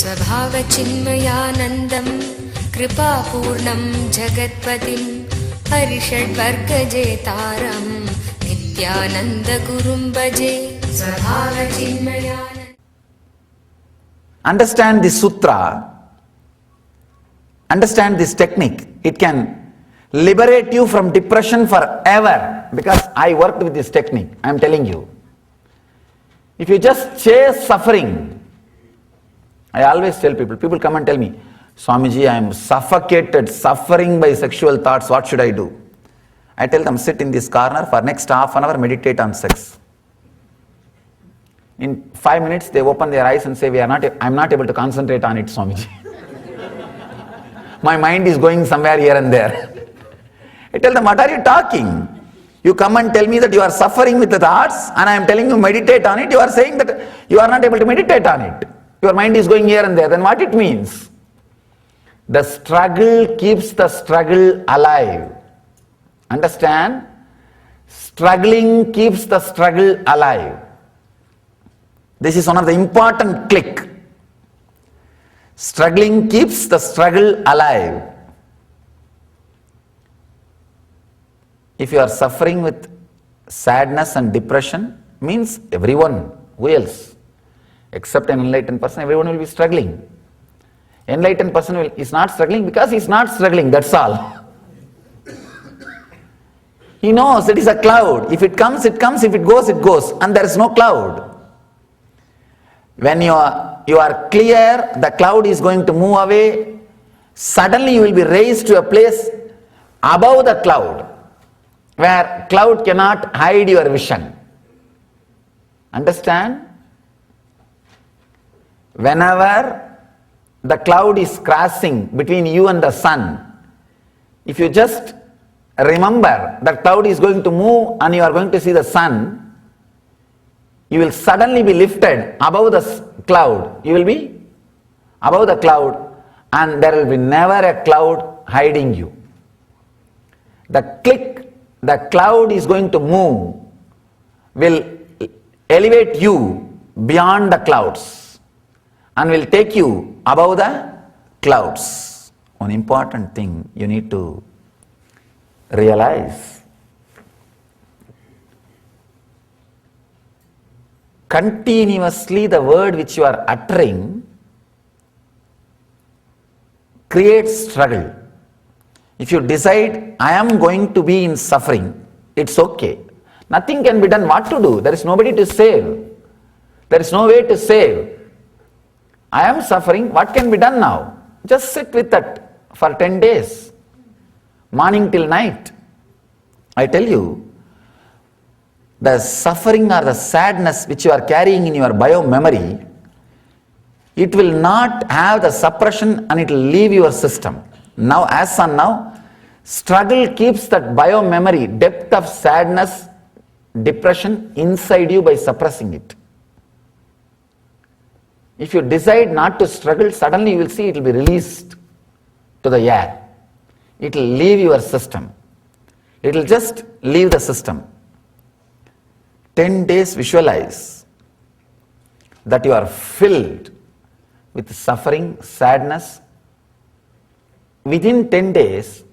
स्वभावचिन्मयानन्दं कृपापूर्णं जगत्पतिं हरिषड्वर्गजेतारं नित्यानन्दगुरुं भजे स्वभावचिन्मयानन्द. Understand this sutra, understand this technique. It can liberate you from depression forever, because I worked with this technique. I am telling you. If you just chase suffering, I always tell people come and tell me, Swamiji, I am suffocated, suffering by sexual thoughts, what should I do? I tell them, sit in this corner for next half an hour, meditate on sex. In 5 minutes, they open their eyes and say, I am not able to concentrate on it, Swamiji. My mind is going somewhere here and there. I tell them, what are you talking? You come and tell me that you are suffering with the thoughts, and I am telling you meditate on it. You are saying that you are not able to meditate on it. Your mind is going here and there. Then what it means? The struggle keeps the struggle alive. Understand? Struggling keeps the struggle alive. This is one of the important click. Struggling keeps the struggle alive. If you are suffering with sadness and depression, means everyone, who else? Except an enlightened person, everyone will be struggling. Enlightened person is not struggling because he is not struggling, that's all. He knows it is a cloud. If it comes, it comes. If it goes, it goes. And there is no cloud. When you are clear, the cloud is going to move away. Suddenly you will be raised to a place above the cloud, where cloud cannot hide your vision. Understand? Whenever the cloud is crossing between you and the sun, if you just remember that cloud is going to move and you are going to see the sun, you will suddenly be lifted above the cloud. You will be above the cloud, and there will be never a cloud hiding you. The cloud is going to move, will elevate you beyond the clouds and will take you above the clouds. One important thing you need to realize. Continuously the word which you are uttering creates struggle. If you decide, I am going to be in suffering, it's okay. Nothing can be done. What to do? There is nobody to save. There is no way to save. I am suffering, what can be done now? Just sit with that for 10 days, morning till night. I tell you, the suffering or the sadness which you are carrying in your bio-memory, it will not have the suppression and it will leave your system. Now, as on now, struggle keeps that bio-memory, depth of sadness, depression inside you by suppressing it. If you decide not to struggle, suddenly you will see it will be released to the air. It will leave your system. It will just leave the system. 10 days visualize that you are filled with suffering, sadness. Within 10 days,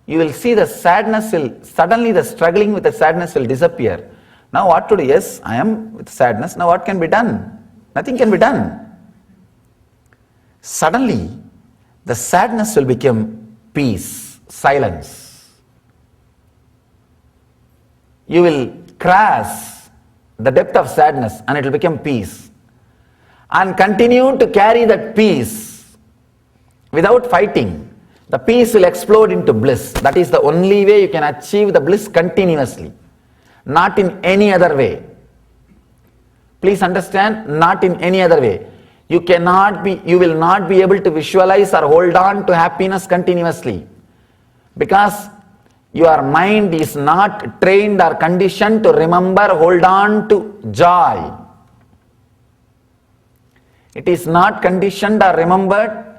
you will see the sadness suddenly the struggling with the sadness will disappear. Now what to do? Yes, I am with sadness. Now what can be done? Nothing can be done. Suddenly, the sadness will become peace, silence. You will cross the depth of sadness and it will become peace. And continue to carry that peace without fighting. The peace will explode into bliss. That is the only way you can achieve the bliss continuously. Not in any other way. Please understand, not in any other way. You will not be able to visualize or hold on to happiness continuously. Because your mind is not trained or conditioned to remember, hold on to joy. It is not conditioned or remembered,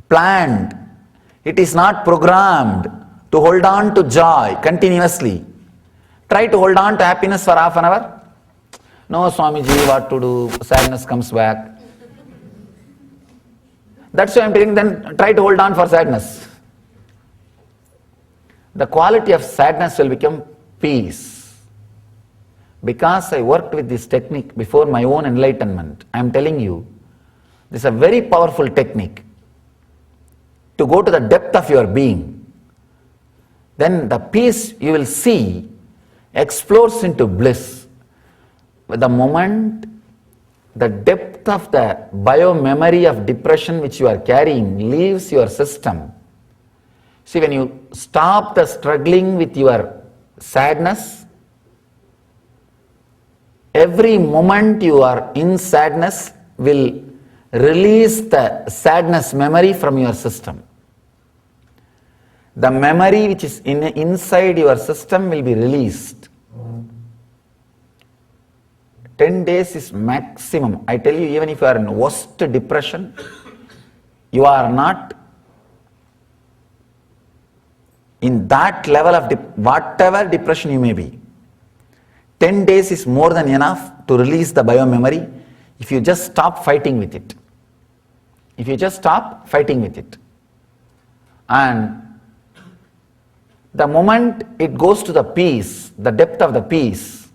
planned. It is not programmed to hold on to joy continuously. Try to hold on to happiness for half an hour. No, Swamiji, what to do? Sadness comes back. That's why I'm telling then try to hold on for sadness. The quality of sadness will become peace. Because I worked with this technique before my own enlightenment, I'm telling you, this is a very powerful technique to go to the depth of your being. Then the peace you will see explodes into bliss. The moment the depth of the bio-memory of depression which you are carrying leaves your system. See, when you stop the struggling with your sadness, every moment you are in sadness will release the sadness memory from your system. The memory which is inside your system will be released. 10 days is maximum. I tell you, even if you are in worst depression, you are not in that level of whatever depression you may be. 10 days is more than enough to release the bio-memory if you just stop fighting with it. If you just stop fighting with it. And the moment it goes to the peace, the depth of the peace,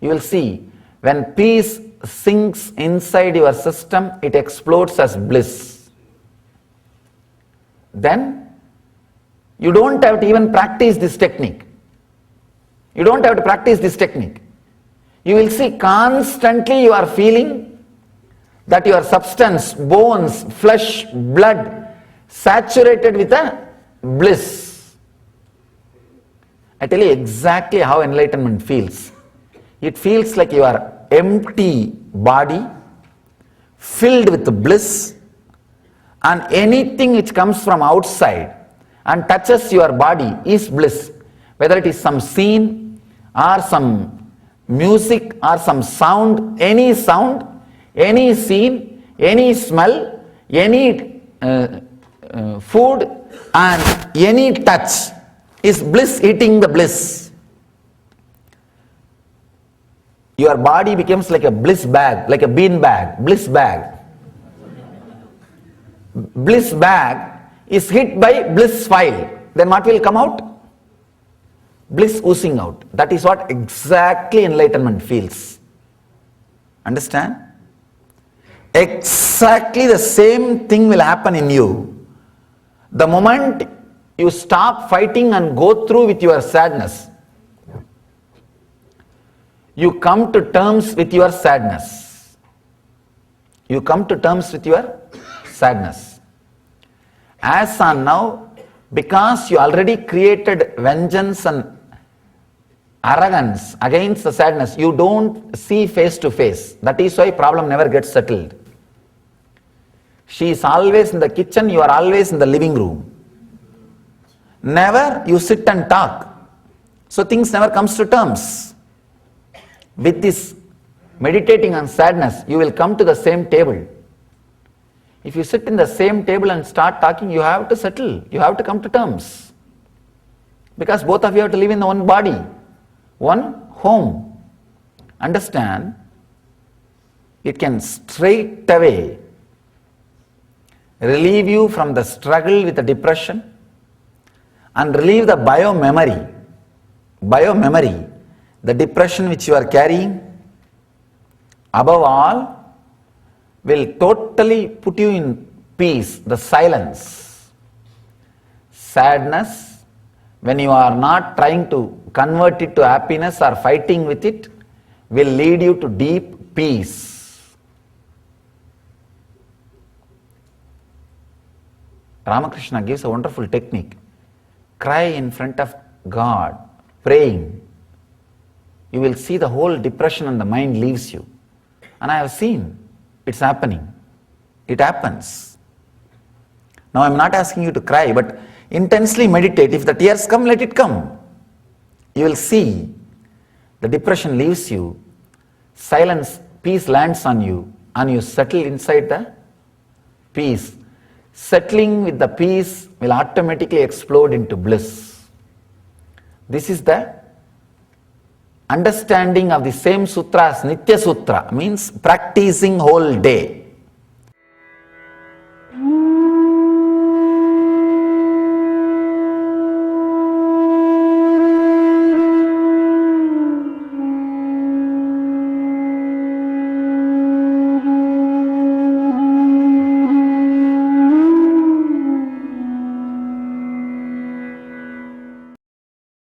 you will see when peace sinks inside your system, it explodes as bliss. Then you don't have to even practice this technique. You don't have to practice this technique. You will see constantly you are feeling that your substance, bones, flesh, blood, saturated with a bliss. I tell you exactly how enlightenment feels. It feels like your empty body filled with bliss, and anything which comes from outside and touches your body is bliss. Whether it is some scene or some music or some sound, any scene, any smell, any food and any touch is bliss eating the bliss. Your body becomes like a bliss bag, like a bean bag, bliss bag. Bliss bag is hit by bliss file. Then what will come out? Bliss oozing out. That is what exactly enlightenment feels. Understand? Exactly the same thing will happen in you. The moment you stop fighting and go through with your sadness, you come to terms with your sadness. You come to terms with your sadness. As on now, because you already created vengeance and arrogance against the sadness, you don't see face to face. That is why problem never gets settled. She is always in the kitchen, you are always in the living room. Never you sit and talk. So things never comes to terms. With this meditating on sadness, you will come to the same table. If you sit in the same table and start talking, you have to settle. You have to come to terms. Because both of you have to live in one body, one home. Understand? It can straight away relieve you from the struggle with the depression and relieve the bio-memory, the depression which you are carrying. Above all, will totally put you in peace, the silence. Sadness, when you are not trying to convert it to happiness or fighting with it, will lead you to deep peace. Ramakrishna gives a wonderful technique. Cry in front of God, praying. You will see the whole depression and the mind leaves you. And I have seen it's happening. It happens. Now I am not asking you to cry, but intensely meditate. If the tears come, let it come. You will see the depression leaves you, silence, peace lands on you, and you settle inside the peace. Settling with the peace will automatically explode into bliss. This is the understanding of the same sutra as Nitya Sutra, means practicing whole day.